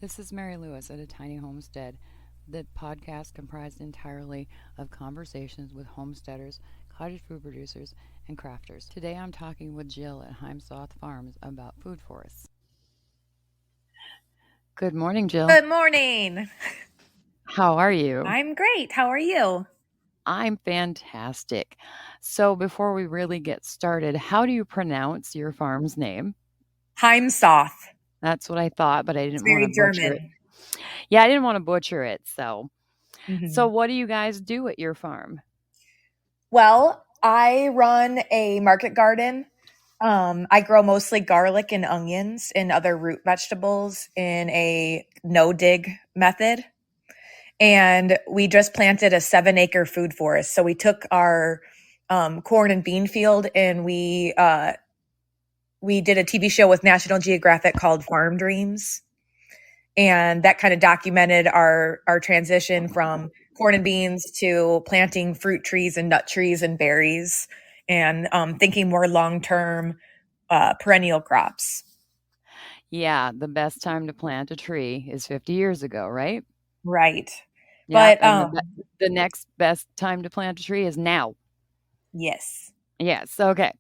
This is Mary Lewis at A Tiny Homestead, the podcast comprised entirely of conversations with homesteaders, cottage food producers, and crafters. Today I'm talking with Jill at Heimsoth Farms about food forests. Good morning, Jill. Good morning. How are you? I'm great. How are you? I'm fantastic. So, before we really get started, how do you pronounce your farm's name? Heimsoth. That's what I thought, but I It's didn't want to very butcher it. German. Yeah, I didn't want to butcher it. So hmm what do you guys do at your farm? Well, I run a market garden. I grow mostly garlic and onions and other root vegetables in a no dig method. And we just planted a 7-acre food forest. So we took our corn and bean field and we did a TV show with National Geographic called Farm Dreams, and that kind of documented our transition from corn and beans to planting fruit trees and nut trees and berries, and thinking more long term perennial crops. Yeah, the best time to plant a tree is 50 years ago, right? Right. Yep, But and the next best time to plant a tree is now. yes. Yes, okay.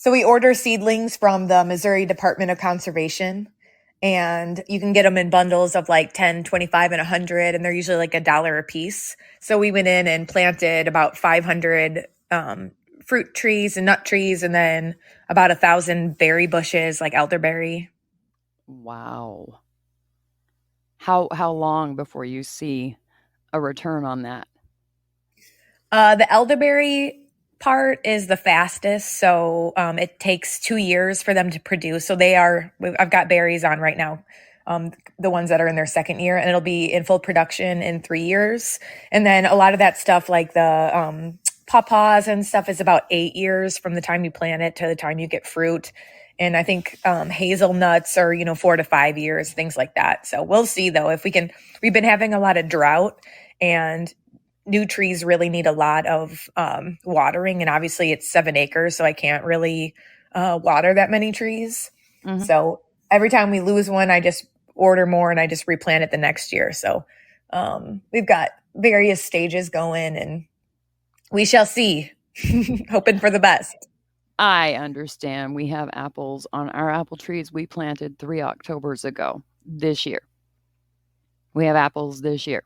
So we order seedlings from the Missouri Department of Conservation, and you can get them in bundles of like 10, 25, and 100, and they're usually like $1 a piece. So we went in and planted about 500 fruit trees and nut trees, and then about 1,000 berry bushes like elderberry. Wow. How long before you see a return on that? The elderberry part is the fastest, so it takes 2 years for them to produce. So I've got berries on right now, the ones that are in their second year, and it'll be in full production in 3 years. And then a lot of that stuff, like the pawpaws and stuff, is about 8 years from the time you plant it to the time you get fruit. And I think hazelnuts are 4 to 5 years, things like that. So we'll see though if we can. We've been having a lot of drought, and new trees really need a lot of watering, and obviously it's 7 acres, so I can't really water that many trees. Mhm. So every time we lose one, I just order more and I just replant it the next year. So we've got various stages going, and we shall see. Hoping for the best. I understand. We have apples on our apple trees we planted 3 Octobers ago this year. We have apples this year.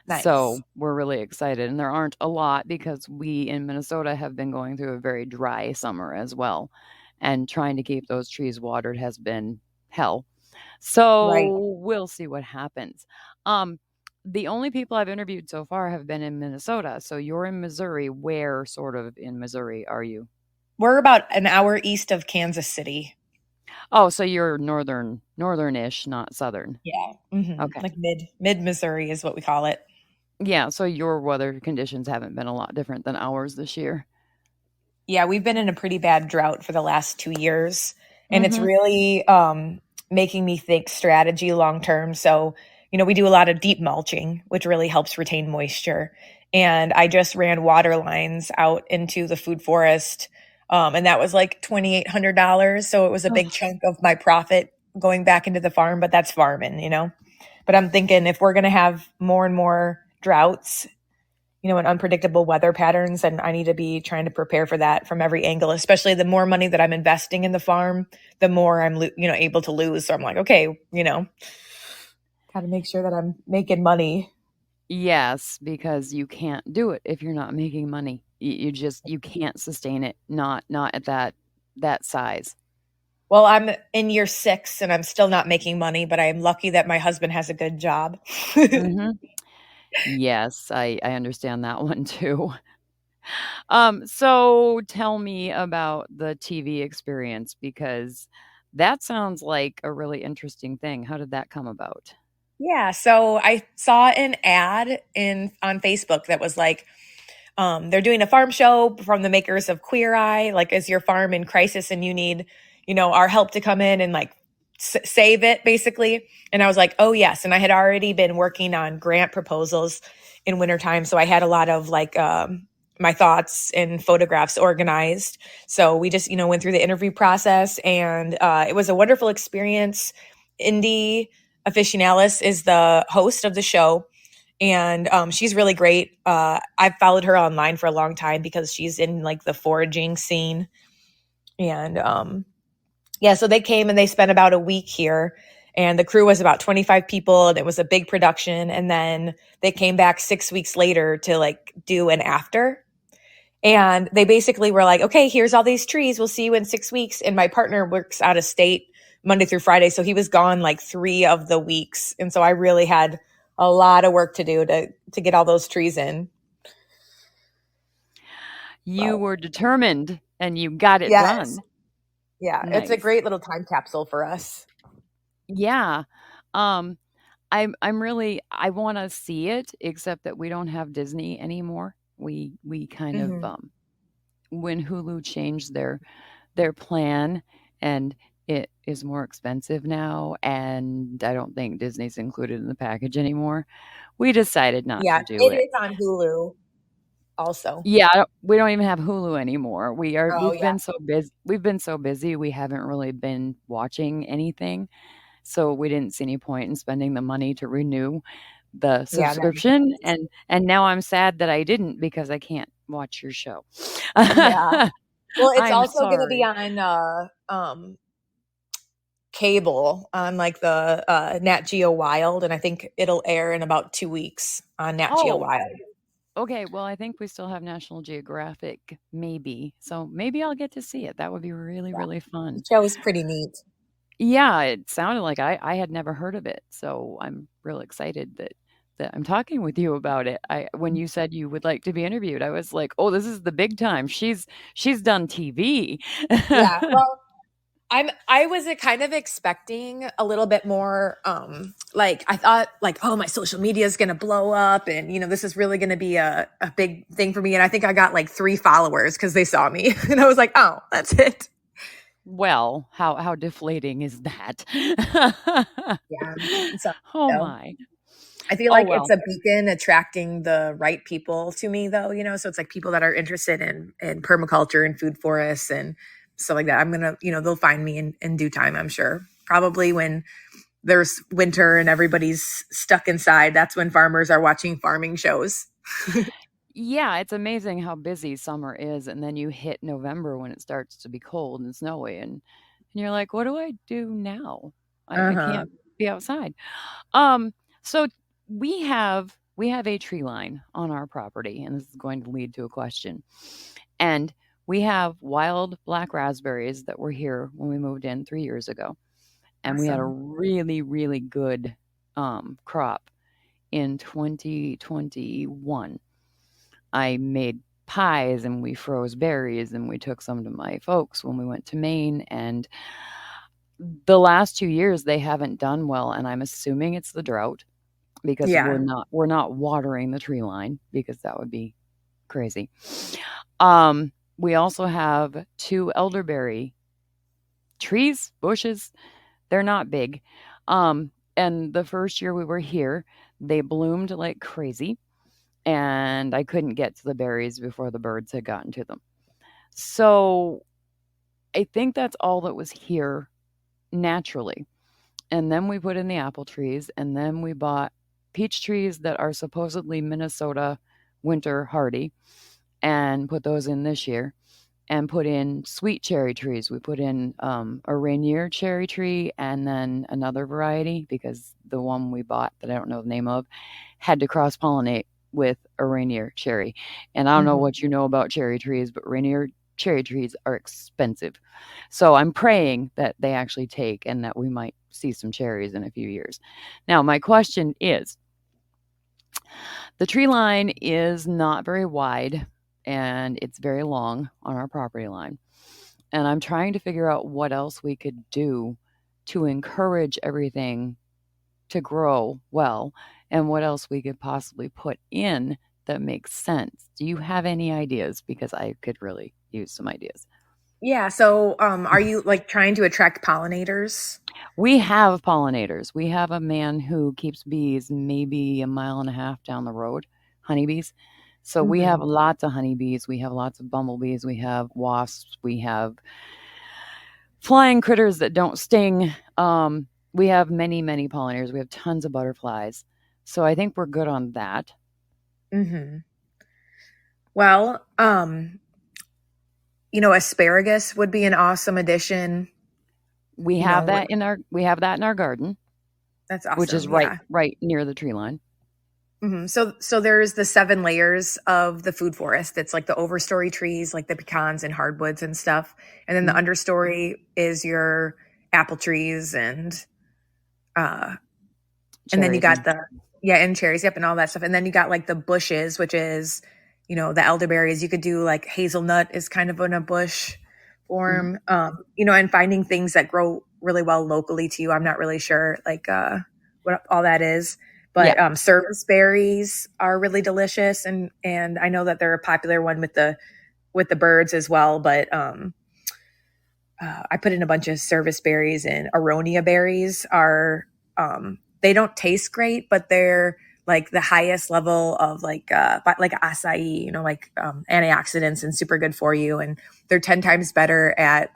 Nice. So, we're really excited, and there aren't a lot because we in Minnesota have been going through a very dry summer as well, and trying to keep those trees watered has been hell. Right. So, we'll see what happens. Um, the only people I've interviewed so far have been in Minnesota, so you're in Missouri. Where sort of in Missouri are you? We're about an hour east of Kansas City. Oh, so you're northern-ish, not southern. Yeah. Okay. Like mid Missouri is what we call it. Yeah, so your weather conditions haven't been a lot different than ours this year. Yeah, we've been in a pretty bad drought for the last 2 years, and it's Mhm. really making me think strategy long term. So, we do a lot of deep mulching, which really helps retain moisture. And I just ran water lines out into the food forest, and that was like $2,800. So it was a big Ugh. chunk of my profit going back into the farm, but that's farming. But I'm thinking if we're going to have more and more droughts, and unpredictable weather patterns. And I need to be trying to prepare for that from every angle, especially the more money that I'm investing in the farm, the more I'm, able to lose. So I'm like, okay, got to make sure that I'm making money. Yes, because you can't do it if you're not making money. You can't sustain it, not at that size. Well, I'm in year 6 and I'm still not making money, but I am lucky that my husband has a good job. Mhm. Yes, I understand that one too. So tell me about the TV experience because that sounds like a really interesting thing. How did that come about? Yeah, so I saw an ad in on Facebook that was like, they're doing a farm show from the makers of Queer Eye. Like, is your farm in crisis and you need, our help to come in and like save it, basically? And I was like, oh yes. And I had already been working on grant proposals in wintertime, so I had a lot of like my thoughts and photographs organized. So we just, went through the interview process, and it was a wonderful experience. Indie Officinalis is the host of the show, and she's really great. I've followed her online for a long time because she's in like the foraging scene, and yeah, so they came and they spent about a week here, and the crew was about 25 people, and it was a big production. And then they came back 6 weeks later to like do an after. And they basically were like, okay, here's all these trees. We'll see you in 6 weeks. And my partner works out of state Monday through Friday. So he was gone like 3 of the weeks. And so I really had a lot of work to do to get all those trees in. You But were determined and you got it yes. done. Yeah. It's a Nice. great little time capsule for us. Yeah. Um, I'm really I want to see it, except that we don't have Disney anymore. We kind of Hmm. when Hulu changed their plan and it is more expensive now, and I don't think Disney's included in the package anymore. We decided not to Yeah. do It it. is on Hulu also. Yeah, we don't even have Hulu anymore. Oh, We've yeah. been so busy. We've been so busy. We haven't really been watching anything. So we didn't see any point in spending the money to renew the Yeah. That makes subscription, sense. and now I'm sad that I didn't because I can't watch your show. Yeah. Well, it's I'm also going to be sorry. on cable on like the Nat Geo Wild, and I think it'll air in about 2 weeks on Nat Geo Oh, Wild. okay, well, I think we still have National Geographic, maybe. So maybe I'll get to see it. That would be really, Yeah, really the fun. show is pretty neat. Yeah, it sounded like I had never heard of it, so I'm real excited that I'm talking with you about it. I when you said you would like to be interviewed, I was like, "Oh, this is the big time. She's done TV." Yeah, well, I was kind of expecting a little bit more. Like I thought, like, oh, my social media is gonna blow up, and this is really gonna be a big thing for me. And I think I got like 3 followers because they saw me, and I was like, oh, that's it. Well, how deflating is that? Yeah. So, Oh so my. I feel Oh, like it's well. a beacon attracting the right people to me, though. So it's like people that are interested in permaculture and food forests and stuff like that. I'm gonna, they'll find me in due time. I'm sure. Probably when there's winter and everybody's stuck inside. That's when farmers are watching farming shows. Yeah, it's amazing how busy summer is, and then you hit November when it starts to be cold and snowy, and you're like, "What do I do now? I Uh-huh. can't be outside." Um, so we have a tree line on our property, and this is going to lead to a question. And we have wild black raspberries that were here when we moved in 3 years ago, and we had a Awesome. really, really good, crop in 2021. I made pies and we froze berries and we took some to my folks when we went to Maine, and the last 2 years they haven't done well, and I'm assuming it's the drought because we're Yeah. not watering the tree line because that would be crazy. We also have 2 elderberry trees, bushes. They're not big. And the first year we were here, they bloomed like crazy, and I couldn't get to the berries before the birds had gotten to them. So I think that's all that was here naturally. And then we put in the apple trees, and then we bought peach trees that are supposedly Minnesota winter hardy and put those in this year, and put in sweet cherry trees. We put in a Rainier cherry tree and then another variety because the one we bought that I don't know the name of had to cross pollinate with a Rainier cherry. And I don't know Mhm. what you know about cherry trees, but Rainier cherry trees are expensive. So I'm praying that they actually take and that we might see some cherries in a few years. Now, my question is, the tree line is not very wide and it's very long on our property line. And I'm trying to figure out what else we could do to encourage everything to grow well and what else we could possibly put in that makes sense. Do you have any ideas? Because I could really use some ideas. Yeah. So, are you like trying to attract pollinators? We have pollinators. We have a man who keeps bees maybe a mile and a half down the road, honeybees. So we have Hmm. lots of honeybees. We have lots of bumblebees. We have wasps. We have flying critters that don't sting. We have many, many pollinators. We have tons of butterflies. So I think we're good on that. Hmm. Well, asparagus would be an awesome addition. We You have know, that in our garden, that's which is awesome. right Yeah. right near the tree line. So there's the 7 layers of the food forest. It's like the overstory trees, like the pecans and hardwoods and stuff, and then the Mhm. understory is your apple trees uh, and then you Cherries got and the yeah, and cherries, yep, and all that stuff. And then you got like the bushes, which is, the elderberries. You could do like hazelnut is kind of in a bush mhm. form. And finding things that grow really well locally to you. I'm not really sure like what all that is. Yeah. But service berries are really delicious, and I know that they're a popular one with the birds as well. But I put in a bunch of service berries, and aronia berries are they don't taste great, but they're like the highest level of like acai, like antioxidants and super good for you. And they're 10 times better at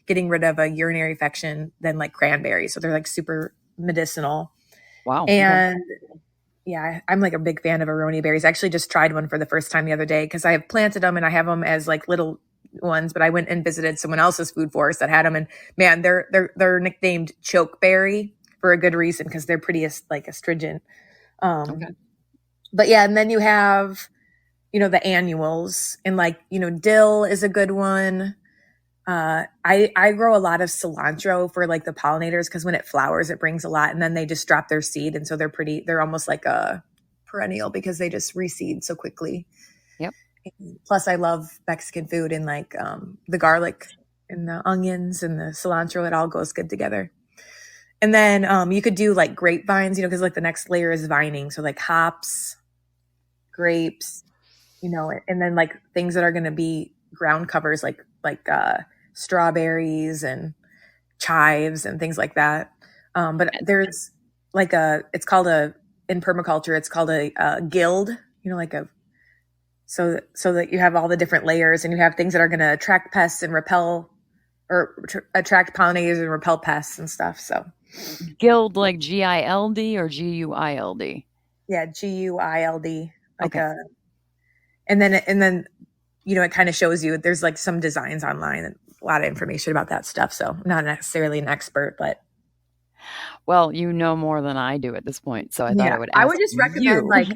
getting rid of a urinary infection than like cranberries. So they're like super medicinal. Wow. Okay. And yeah, I'm like a big fan of aronia berries. I actually just tried one for the first time the other day because I have planted them and I have them as like little ones, but I went and visited someone else's food forest that had them, and man, they're nicknamed chokeberry for a good reason because they're pretty like astringent. Um, Okay. but yeah, and then you have the annuals, and like dill is a good one. I grow a lot of cilantro for like the pollinators because when it flowers, it brings a lot, and then they just drop their seed, and so they're almost like a perennial because they just reseed so quickly. Yep. Plus, I love Mexican food, and like the garlic and the onions and the cilantro, it all goes good together. And then you could do like grapevines, because like the next layer is vining, so like hops, grapes, and then like things that are going to be ground covers like strawberries and chives and things like that. But there's like it's called in permaculture, it's called a guild, like a so that you have all the different layers, and you have things that are going to attract pests and repel or attract pollinators and repel pests and stuff. So Guild like GILD or GUILD? yeah, GUILD, like Okay. a and then it kind of shows you there's like some designs online and a lot of information about that stuff. So I'm not necessarily an expert, but Well, you know more than I do at this point, so I thought yeah, I would I would ask just recommend you. like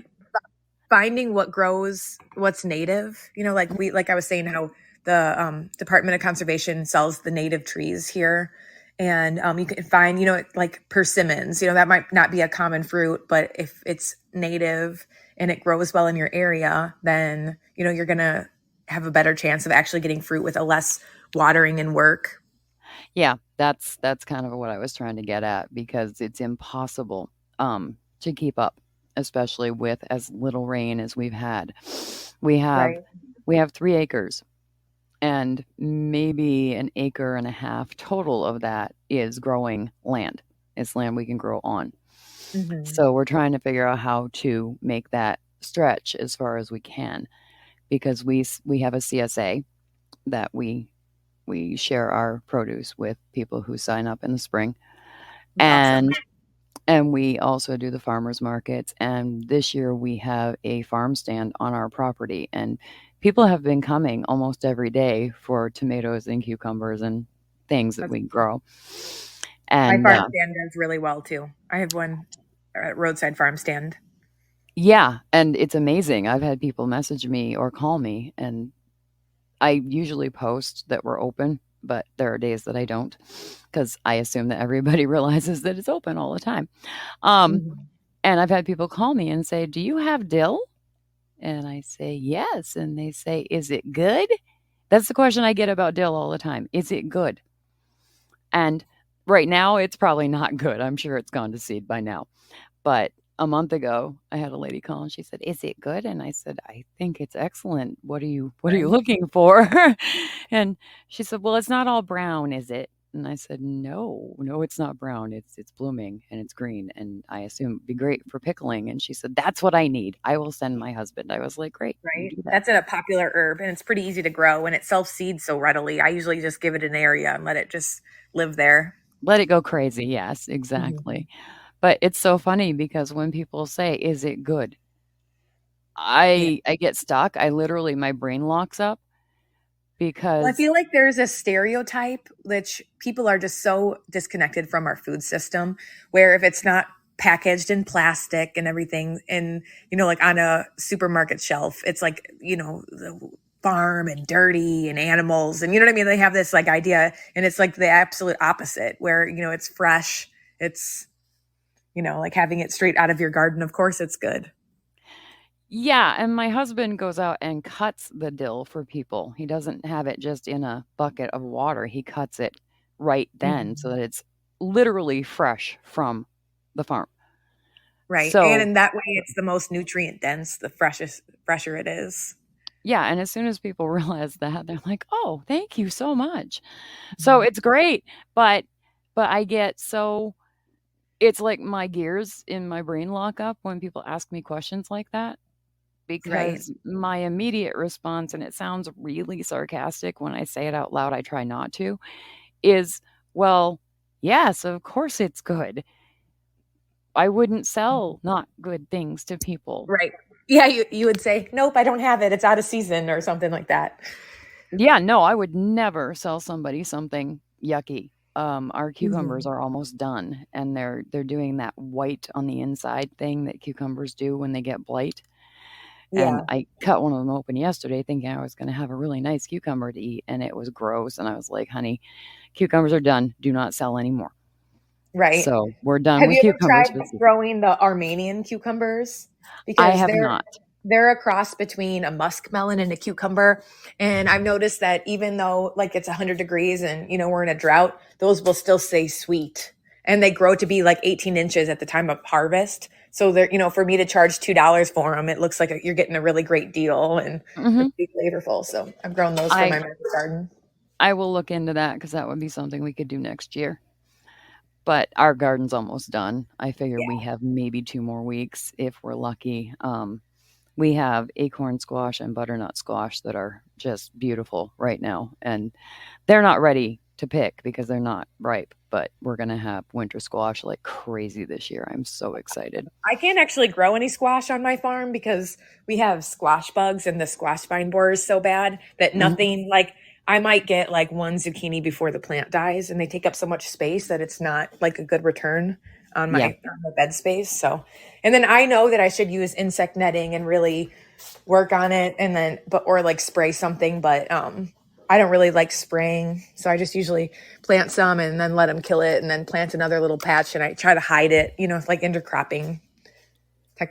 finding what grows, what's native. Like I was saying, how the Department of Conservation sells the native trees here, and you can find like persimmons. That might not be a common fruit, but if it's native and it grows well in your area, then you're gonna have a better chance of actually getting fruit with a less watering and work. Yeah, that's kind of what I was trying to get at because it's impossible to keep up, especially with as little rain as we've had. We have Right. we have 3 acres and maybe an acre and a half total of that is growing land. It's land we can grow on. Hmm. So we're trying to figure out how to make that stretch as far as we can because we have a CSA that we share our produce with people who sign up in the spring. That's awesome. And we also do the farmers markets. And this year we have a farm stand on our property. And people have been coming almost every day for tomatoes and cucumbers and things that That's we awesome. grow. My And farm stand does really well too. I have one roadside farm stand. yeah, and it's amazing. I've had people message me or call me, and I usually post that we're open, but there are days that I don't because I assume that everybody realizes that it's open all the time. Um, Mhm. and I've had people call me and say, "Do you have dill?" And I say, "Yes." And they say, "Is it good?" That's the question I get about dill all the time. Is it good? And right now, it's probably not good. I'm sure it's gone to seed by now. But a month ago, I had a lady call and she said, "Is it good?" And I said, "I think it's excellent. What are you Right. looking for?" And she said, "Well, it's not all brown, is it?" And I said, "No, no, it's not brown. It's blooming and it's green, and I assume it'd be great for pickling." And she said, "That's what I need. I will send my husband." I was like, "Great, you Right. do that." That's a popular herb, and it's pretty easy to grow, and it self seeds so readily. I usually just give it an area and let it just live there. Let it go crazy. Yes, Mhm. exactly. But it's so funny because when people say, "Is it good?" Yeah. I get stuck. I literally my brain locks up Well, I because feel like there's a stereotype which people are just so disconnected from our food system, where if it's not packaged in plastic and everything, and like on a supermarket shelf, it's like the farm and dirty and animals, and you know what I mean. They have this like idea, and it's like the absolute opposite, where it's fresh, it's like having it straight out of your garden. Of course, it's good. yeah, and my husband goes out and cuts the dill for people. He doesn't have it just in a bucket of water. He cuts it right then so Mhm. that it's literally fresh from the farm. Right, and So, in that way, it's the most nutrient dense, the fresher it is. yeah, and as soon as people realize that, they're like, "Oh, thank you so much." So Mhm. it's great, but I get so it's like my gears in my brain lock up when people ask me questions like that Right. because my immediate response, and it sounds really sarcastic when I say it out loud, I try not to, is, "Well, yes, of course it's good. I wouldn't sell not good things to people." Right. Yeah, you would say, "Nope, I don't have it. It's out of season," or something like that. Yeah, no, I would never sell somebody something yucky. Our cucumbers Mhm. are almost done, and they're doing that white on the inside thing that cucumbers do when they get blight. And Yeah, I cut one of them open yesterday thinking I was gonna have a really nice cucumber to eat, and it was gross, and I was like, "Honey, cucumbers are done. Do not sell anymore." right. So, we're done Have with you ever cucumbers tried for the season. growing the Armenian cucumbers? I Because have they're not. they're a cross between a muskmelon and a cucumber. And I've noticed that even though like it's 100 degrees and we're in a drought, those will still stay sweet. And they grow to be like 18 inches at the time of harvest. So they're, for me to charge $2 for them, it looks like you're getting a really great deal and they're Mhm. pretty flavorful. So I've grown those for I my market garden. I will look into that because that would be something we could do next year. But our garden's almost done. I figure we have maybe 2 more weeks if we're lucky. We have acorn squash and butternut squash that are just beautiful right now, and they're not ready to pick because they're not ripe, but we're gonna have winter squash like crazy this year. I'm so excited. I can't actually grow any squash on my farm because we have squash bugs and the squash vine borer is so bad that Mhm. nothing like I might get like one zucchini before the plant dies and they take up so much space that it's not like a good return on Yeah. my bed space. So, and then I know that I should use insect netting and really work on it and then or like spray something, but I don't really like spraying. So I just usually plant some and then let them kill it and then plant another little patch and I try to hide it, like intercropping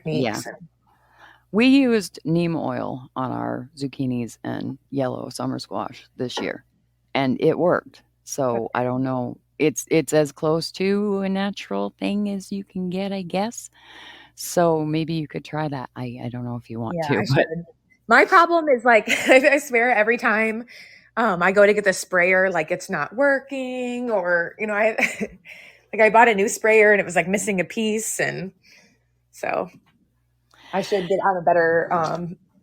Yeah. techniques. We used neem oil on our zucchinis and yellow summer squash this year, and it worked. So I don't know. It's as close to a natural thing as you can get, I guess. So maybe you could try that. I don't know if you want Yeah, to, I but should. My problem is like I swear every time I go to get the sprayer, like it's not working, or I like I bought a new sprayer and it was like missing a piece, and so I should get on a better.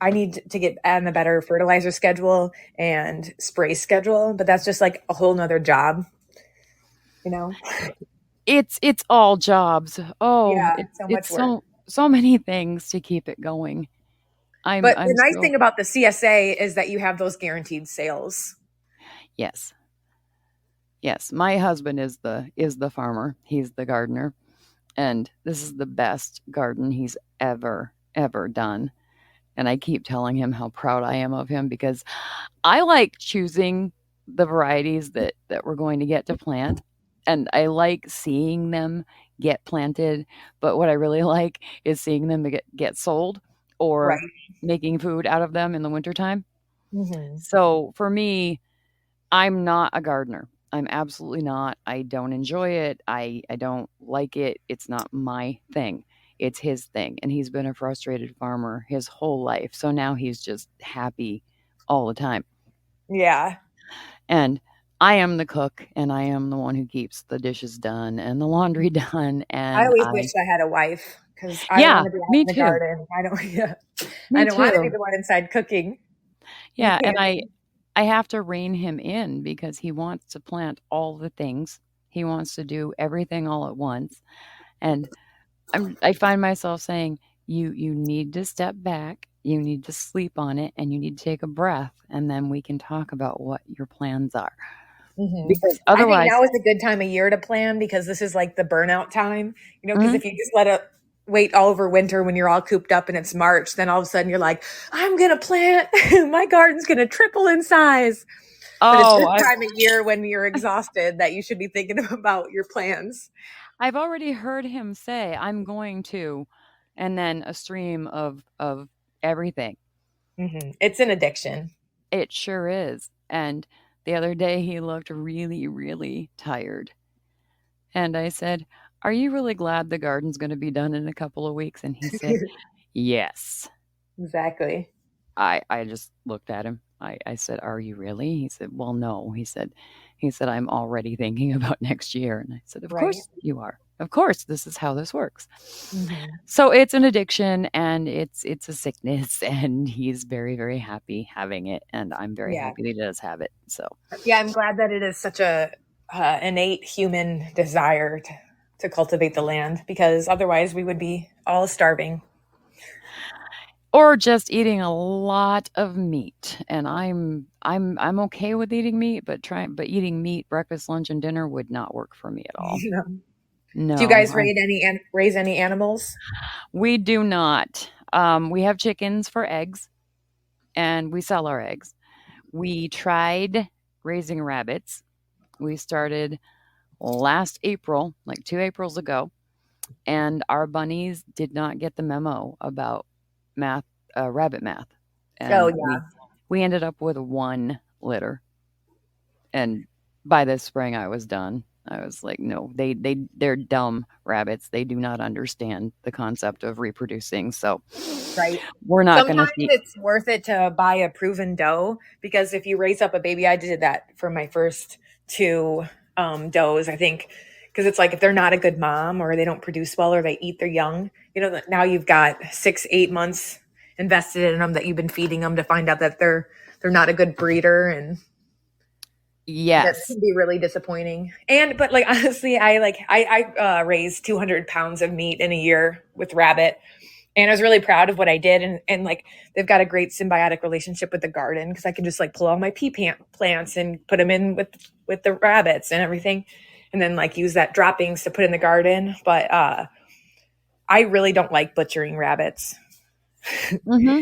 I need to get on a better fertilizer schedule and spray schedule, but that's just like a whole nother job, you know. it's all jobs. Oh, Yeah, so it's much work. so many things to keep it going. But the I'm nice so thing about the CSA is that you have those guaranteed sales. yes. Yes, my husband is the farmer. He's the gardener, and this is the best garden he's ever done. And I keep telling him how proud I am of him because I like choosing the varieties that we're going to get to plant, and I like seeing them get planted, but what I really like is seeing them get sold or Right. making food out of them in the wintertime. Hmm. So for me, I'm not a gardener. I'm absolutely not. I don't enjoy it. I don't like it. It's not my thing. It's his thing. And he's been a frustrated farmer his whole life. So now he's just happy all the time. Yeah. And I am the cook and I am the one who keeps the dishes done and the laundry done. I And always wish I, I had a wife because I don't yeah, want to be out me in the too. garden. I don't. Yeah, I Me don't want to be too. the one inside cooking. Yeah. And I have to rein him in because he wants to plant all the things. He wants to do everything all at once. And I find myself saying, you need to step back, you need to sleep on it, and you need to take a breath, and then we can talk about what your plans are. Because I think otherwise, now is a good time of year to plan because this is like the burnout time, because mhm. if you just let it wait all over winter when you're all cooped up and it's March, then all of a sudden you're like, I'm going to plant, my garden's going to triple in size. But it's Oh, this time of year when you're exhausted that you should be thinking about your plans. I've already heard him say, "I'm going to," and then a stream of everything. It's an addiction. It sure is. And the other day he looked really, really tired. And I said, "Are you really glad the garden's going to be done in a couple of weeks?" And he said, "Yes." Exactly. I just looked at him. I said, "Are you really?" He said, "Well, no." He said, "I'm already thinking about next year." And I said, "Of Right. course you are. Of course, this is how this works." hmm So it's an addiction and it's a sickness and he's very, very happy having it and I'm very Yeah. happy that he does have it. So Yeah. I'm glad that it is such a innate human desire to cultivate the land because otherwise we would be all starving. or just eating a lot of meat. And I'm okay with eating meat, but eating meat breakfast, lunch, and dinner would not work for me at all. Yeah. Do you No, guys raise any animals? we do not. We have chickens for eggs, and we sell our eggs. We tried raising rabbits. We started last April, like 2 Aprils ago, and our bunnies did not get the memo about math, rabbit math, Oh and we yeah. we ended up with one litter. And by this spring, I was done. I was like, no, they're dumb rabbits. They do not understand the concept of reproducing. So Right. we're not going to Sometimes see. it's worth it to buy a proven doe because if you raise up a baby, I did that for my first two does, I think, because it's like if they're not a good mom or they don't produce well or they eat their young, now you've got 6, 8 months invested in them that you've been feeding them to find out that they're not a good breeder, and that Yes. can be really disappointing. But like honestly, I raised 200 pounds of meat in a year with rabbit, and I was really proud of what I did. And like they've got a great symbiotic relationship with the garden because I can just like pull all my plants and put them in with the rabbits and everything, and then like use that droppings to put in the garden. But I really don't like butchering rabbits Hmm.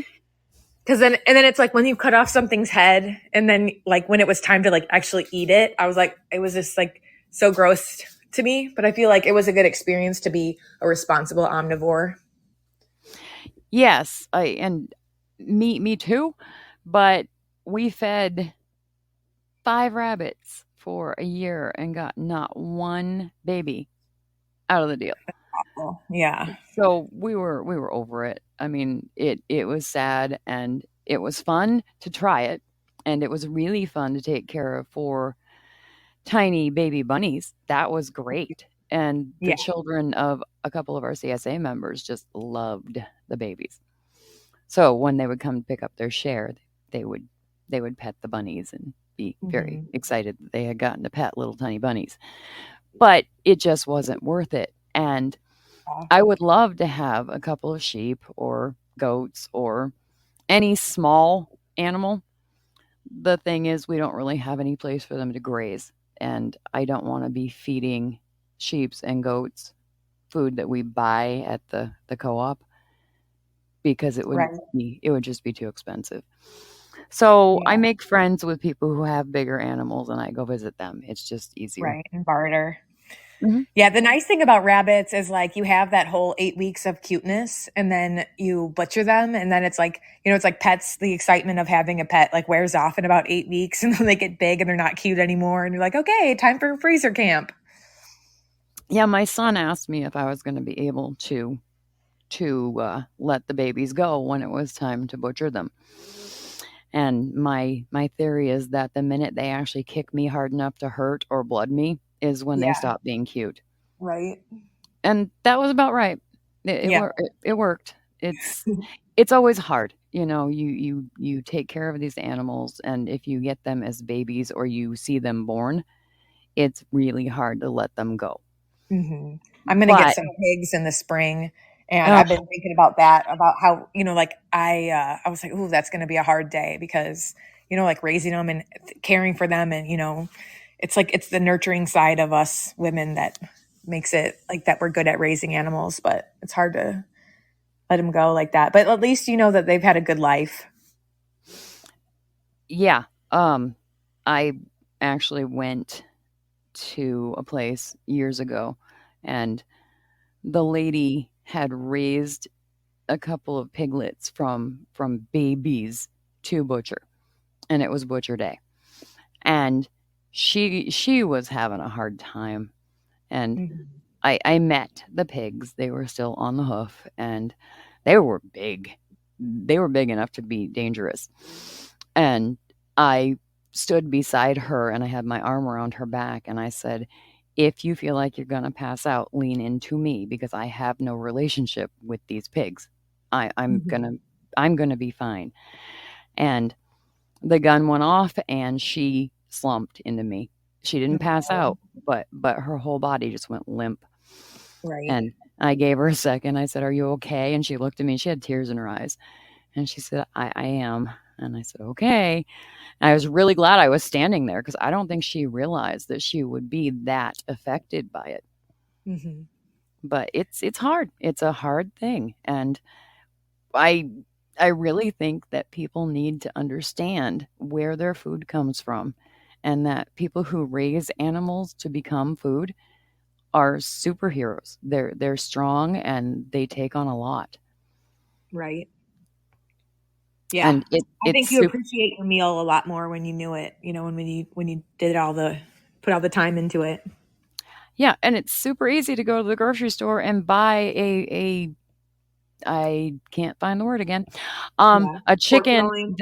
because then it's like when you cut off something's head, and then like when it was time to like actually eat it, I was like it was just like so gross to me. But I feel like it was a good experience to be a responsible omnivore. Yes. And me too. But we fed 5 rabbits for a year and got not one baby out of the deal. Oh, yeah. So we were over it. I mean, it was sad and it was fun to try it, and it was really fun to take care of 4 tiny baby bunnies. That was great, and the Yeah. children of a couple of our CSA members just loved the babies. So when they would come to pick up their share, they would they would pet the bunnies and be very Mhm. excited that they had gotten to pet little tiny bunnies. But it just wasn't worth it, and Yeah. I would love to have a couple of sheep or goats or any small animal. The thing is, we don't really have any place for them to graze, and I don't want to be feeding sheeps and goats food that we buy at the co-op because Right. it would just be too expensive. So I Yeah. make friends with people who have bigger animals, and I go visit them. It's just easier. Right. And barter. Mhm. Yeah. The nice thing about rabbits is like you have that whole 8 weeks of cuteness and then you butcher them. And then it's like, it's like pets. The excitement of having a pet like wears off in about 8 weeks and then they get big and they're not cute anymore. And you're like, okay, time for freezer camp. Yeah, my son asked me if I was going to be able to let the babies go when it was time to butcher them. And my theory is that the minute they actually kick me hard enough to hurt or blood me is when they Yeah. stop being cute. Right. And that was about right. Yeah. It worked. It's always hard. You take care of these animals, and if you get them as babies or you see them born, it's really hard to let them go. Hmm. I'm going to get But some pigs in the spring. And uh, I've been thinking about that, about how, like I was like, ooh, that's going to be a hard day because, like raising them and caring for them. And, it's like, it's the nurturing side of us women that makes it like that we're good at raising animals, but it's hard to let them go like that. But at least you know that they've had a good life. yeah, um, I actually went to a place years ago, and the lady had raised a couple of piglets from babies to butcher, and it was butcher day. And she was having a hard time, and Mhm. I met the pigs. They were still on the hoof, and they were big. They were big enough to be dangerous. And I stood beside her, and I had my arm around her back, and I said, "If you feel like you're gonna pass out, lean into me because I have no relationship with these pigs. I I'm gonna Mhm. I'm gonna be fine." And the gun went off, and she slumped into me. She didn't pass Oh, out, but her whole body just went limp. right. And I gave her a second. I said, "Are you okay?" And she looked at me. She had tears in her eyes. And she said, I am. And I said, "Okay." And I was really glad I was standing there because I don't think she realized that she would be that affected by it. Hmm. But it's hard. It's a hard thing. And I I really think that people need to understand where their food comes from, and that people who raise animals to become food are superheroes. They're strong and they take on a lot. Right. Yeah. And I think it's you super. appreciate your meal a lot more when you knew it, when you did put all the time into it. Yeah, and it's super easy to go to the grocery store and buy a I can't find the word again. Yeah. A Pork chicken loin.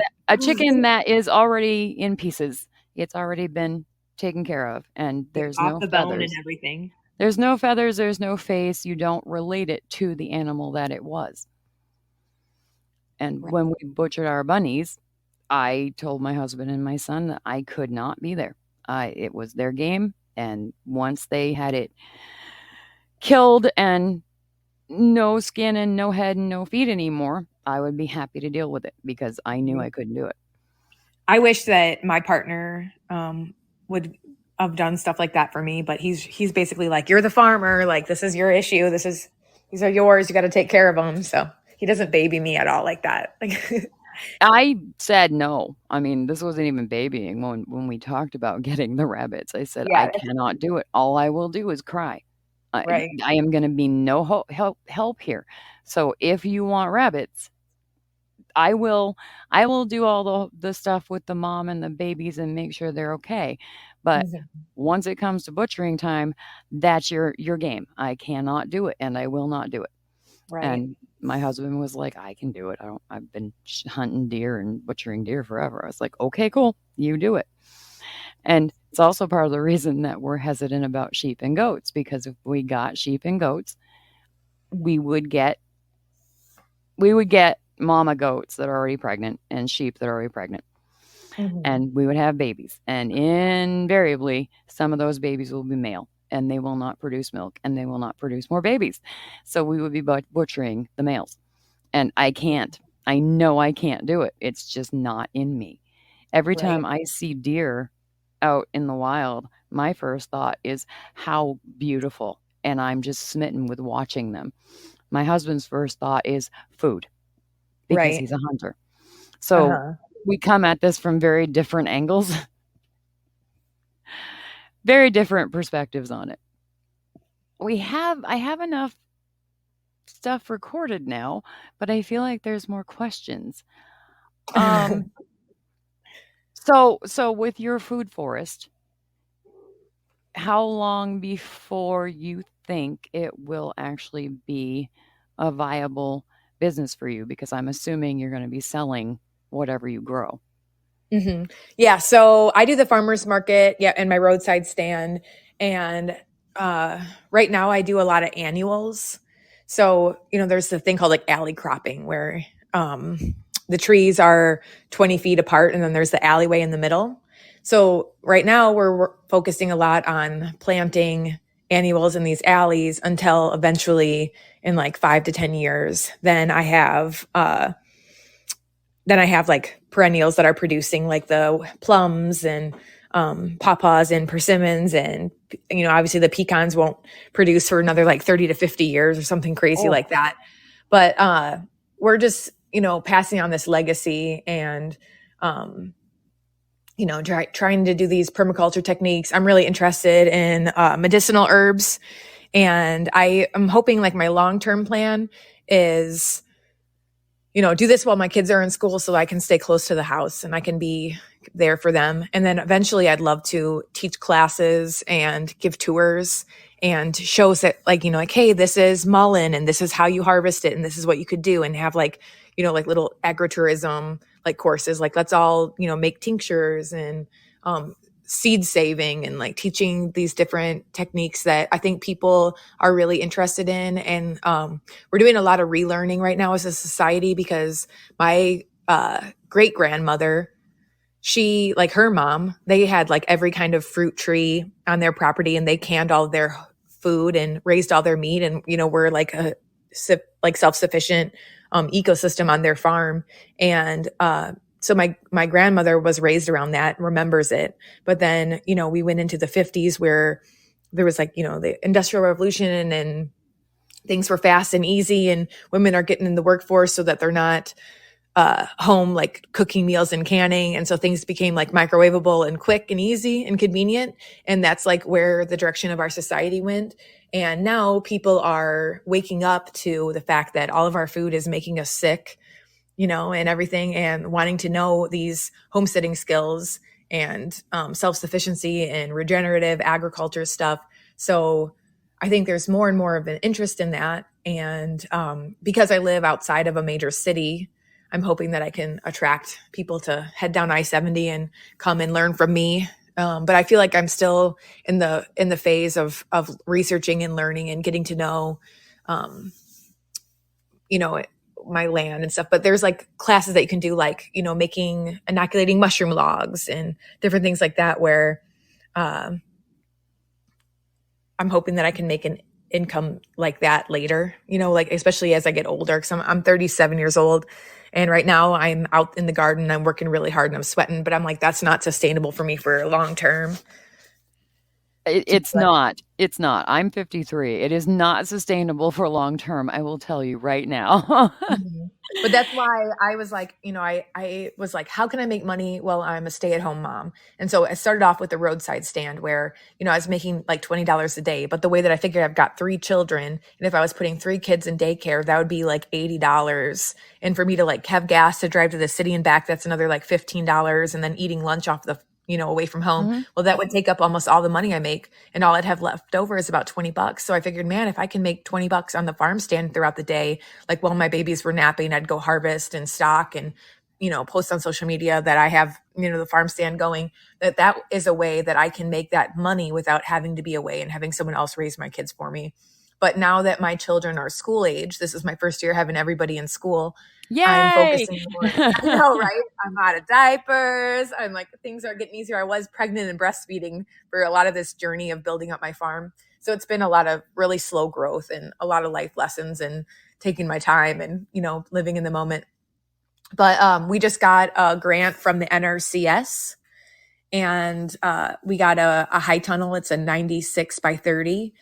that is already in pieces. It's already been taken care of, and Yeah, there's off no the bone and feathers. everything. There's no feathers, there's no face. You don't relate it to the animal that it was. And Right. when we butchered our bunnies, I told my husband and my son that I could not be there. It was their game, and once they had it killed and no skin and no head and no feet anymore, I would be happy to deal with it because I knew I couldn't do it. I wish that my partner would have done stuff like that for me, but he's basically like, you're the farmer, like this is your issue. These are yours. You got to take care of them. So he doesn't baby me at all like that. Like, I said no. I mean, this wasn't even babying when we talked about getting the rabbits. I said, yeah, "I cannot do it. All I will do is cry. I right. I am gonna be no help here. So if you want rabbits, I will I will do all the stuff with the mom and the babies and make sure they're okay. But Mhm. once it comes to butchering time, that's your game. I cannot do it, and I will not do it." Right. And my husband was like, "I can do it. I've been hunting deer and butchering deer forever." I was like, "Okay, cool. You do it." And it's also part of the reason that we're hesitant about sheep and goats because if we got sheep and goats, we would get we would get mama goats that are already pregnant and sheep that are already pregnant, Mhm. and we would have babies. And invariably, some of those babies will be male and they will not produce milk and they will not produce more babies. So we would be butchering the males. And I can't. I know I can't do it. It's just not in me. Every Right. time I see deer out in the wild, my first thought is how beautiful. And I'm just smitten with watching them. My husband's first thought is food because Right. he's a hunter. So Uh-huh. we come at this from very different angles, very different perspectives on it. I have enough stuff recorded now, but I feel like there's more questions. Um, so with your food forest, how long before you think it will actually be a viable business for you? Because I'm assuming you're going to be selling whatever you grow. Hmm. Yeah, so I do the farmers market, yeah, and my roadside stand, and right now I do a lot of annuals. So there's the thing called like alley cropping, where the trees are 20 feet apart, and then there's the alleyway in the middle. So right now we're focusing a lot on planting annuals in these alleys until eventually in like 5 to 10 years, then I have like perennials that are producing like the plums and pawpaws and persimmons, and obviously the pecans won't produce for another like 30 to 50 years or something crazy Oh, like that. But we're just passing on this legacy and trying to do these permaculture techniques. I'm really interested in medicinal herbs, and I am hoping like my long-term plan is do this while my kids are in school so I can stay close to the house and I can be there for them. And then eventually I'd love to teach classes and give tours and shows that like, hey, this is mullein and this is how you harvest it and this is what you could do, and have like, like little agritourism like courses, like let's all, make tinctures and seed saving and like teaching these different techniques that I think people are really interested in. And we're doing a lot of relearning right now as a society, because my great grandmother, she, like her mom, they had like every kind of fruit tree on their property, and they canned all their food and raised all their meat, and we're like a self-sufficient ecosystem on their farm. And so my grandmother was raised around that, remembers it. But then we went into the 50s where there was like the Industrial Revolution, and things were fast and easy, and women are getting in the workforce so that they're not home like cooking meals and canning, and so things became like microwavable and quick and easy and convenient. And that's like where the direction of our society went. And now people are waking up to the fact that all of our food is making us sick, and everything, and wanting to know these homesteading skills and self-sufficiency and regenerative agriculture stuff. So I think there's more and more of an interest in that. And because I live outside of a major city, I'm hoping that I can attract people to head down I-70 and come and learn from me. But I feel like I'm still in the phase of researching and learning and getting to know, you know, my land and stuff. But there's like classes that you can do, like, inoculating mushroom logs and different things like that, where I'm hoping that I can make an income like that later, like especially as I get older, because I'm 37 years old. And right now I'm out in the garden, I'm working really hard and I'm sweating, but I'm like, that's not sustainable for me for long term. It's not. It's not. I'm 53. It is not sustainable for long term. I will tell you right now. Mhm. But that's why I was like, I was like, how can I make money while I'm a stay-at-home mom? And so I started off with the roadside stand where, I was making like $20 a day. But the way that I figured, I've got 3 children, and if I was putting 3 kids in daycare, that would be like $80. And for me to like have gas to drive to the city and back, that's another like $15. And then eating lunch off the away from home. Mhm. Well, that would take up almost all the money I make, and all I'd have left over is about $20. So I figured, man, if I can make $20 on the farm stand throughout the day, like while my babies were napping, I'd go harvest and stock and, post on social media that I have, the farm stand going, that is a way that I can make that money without having to be away and having someone else raise my kids for me. But now that my children are school age, this is my first year having everybody in school. Yay! I'm focusing more. I know, right? I'm out of diapers. I'm like, things are getting easier. I was pregnant and breastfeeding for a lot of this journey of building up my farm. So it's been a lot of really slow growth and a lot of life lessons and taking my time and, living in the moment. But we just got a grant from the NRCS, and we got a high tunnel. It's a 96 by 30.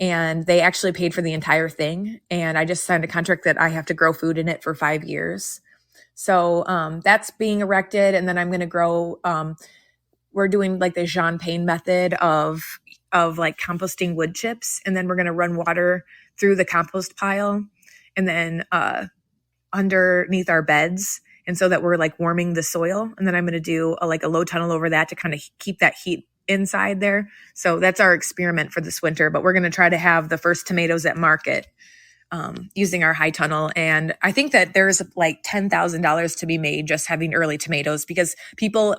And they actually paid for the entire thing. And I just signed a contract that I have to grow food in it for 5 years. So that's being erected. And then I'm going to grow, we're doing like the Jean Pain method of like composting wood chips. And then we're going to run water through the compost pile and then underneath our beds. And so that we're like warming the soil. And then I'm going to do a low tunnel over that to kind of keep that heat inside there. So that's our experiment for this winter, but we're going to try to have the first tomatoes at market using our high tunnel. And I think that there's like $10,000 to be made just having early tomatoes, because people,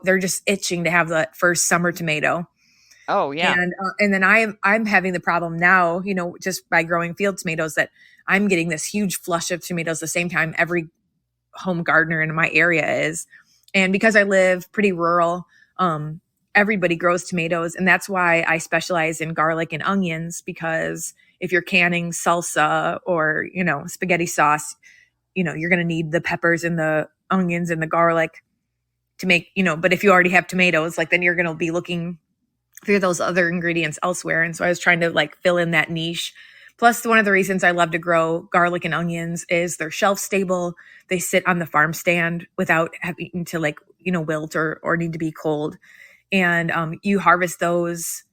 they're just itching to have the first summer tomato. Oh yeah. And then I'm having the problem now, just by growing field tomatoes, that I'm getting this huge flush of tomatoes the same time every home gardener in my area is. And because I live pretty rural, everybody grows tomatoes, and that's why I specialize in garlic and onions, because if you're canning salsa or, spaghetti sauce, you're going to need the peppers and the onions and the garlic to make, but if you already have tomatoes, like then you're going to be looking for those other ingredients elsewhere. And so I was trying to like fill in that niche. Plus, one of the reasons I love to grow garlic and onions is they're shelf stable. They sit on the farm stand without having to like, wilt or need to be cold. And you harvest those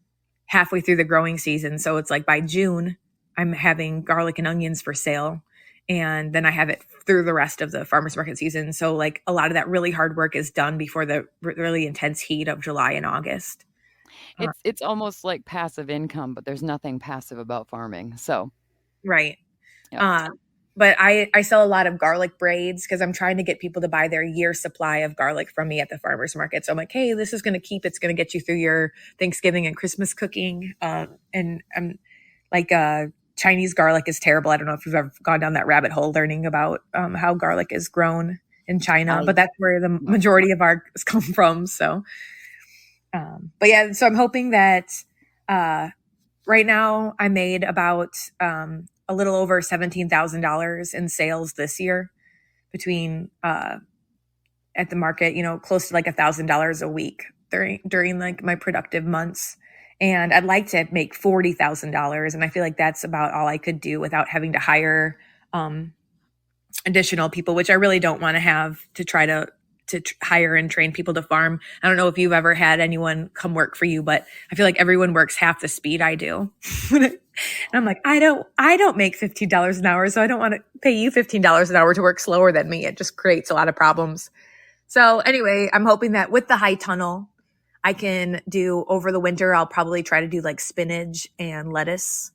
halfway through the growing season. So it's like by June, I'm having garlic and onions for sale. And then I have it through the rest of the farmer's market season. So like a lot of that really hard work is done before the really intense heat of July and August. It's almost like passive income, but there's nothing passive about farming. So, Right. yep. Uh, but I sell a lot of garlic braids because I'm trying to get people to buy their year supply of garlic from me at the farmer's market. So I'm like, hey, this is going to it's going to get you through your Thanksgiving and Christmas cooking. And I'm like, Chinese garlic is terrible. I don't know if you've ever gone down that rabbit hole learning about how garlic is grown in China, I but that's where the no. majority of ours come from. So, but yeah, so I'm hoping that right now I made about a little over $17,000 in sales this year between at the market, close to like $1,000 a week during like my productive months. And I'd like to make $40,000. And I feel like that's about all I could do without having to hire additional people, which I really don't want to have to try to hire and train people to farm. I don't know if you've ever had anyone come work for you, but I feel like everyone works half the speed I do. And I'm like, I don't make $15 an hour, so I don't want to pay you $15 an hour to work slower than me. It just creates a lot of problems. So anyway, I'm hoping that with the high tunnel, I can do over the winter. I'll probably try to do like spinach and lettuce,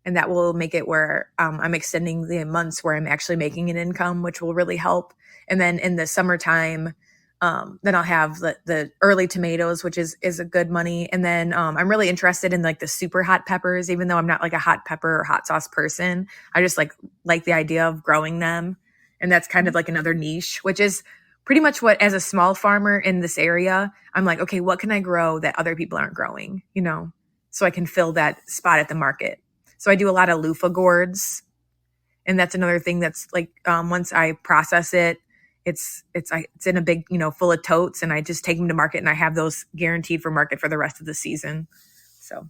and that will make it where I'm extending the months where I'm actually making an income, which will really help. And then in the summertime, then I'll have the early tomatoes, which is a good money. And then I'm really interested in like the super hot peppers, even though I'm not like a hot pepper or hot sauce person. I just like the idea of growing them. And that's kind of like another niche, which is pretty much what, as a small farmer in this area, I'm like, okay, what can I grow that other people aren't growing, so I can fill that spot at the market. So I do a lot of loofah gourds. And that's another thing that's like, once I process it, it's in a big, full of totes, and I just take them to market, and I have those guaranteed for market for the rest of the season. So.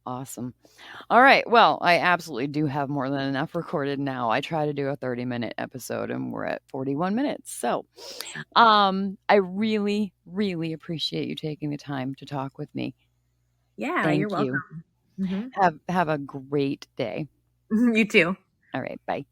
Awesome. All right. Well, I absolutely do have more than enough recorded now. I try to do a 30-minute episode, and we're at 41 minutes. So, I really, really appreciate you taking the time to talk with me. Yeah, Thank you're you. welcome. Mm-hmm. Have a great day. You too. All right. Bye.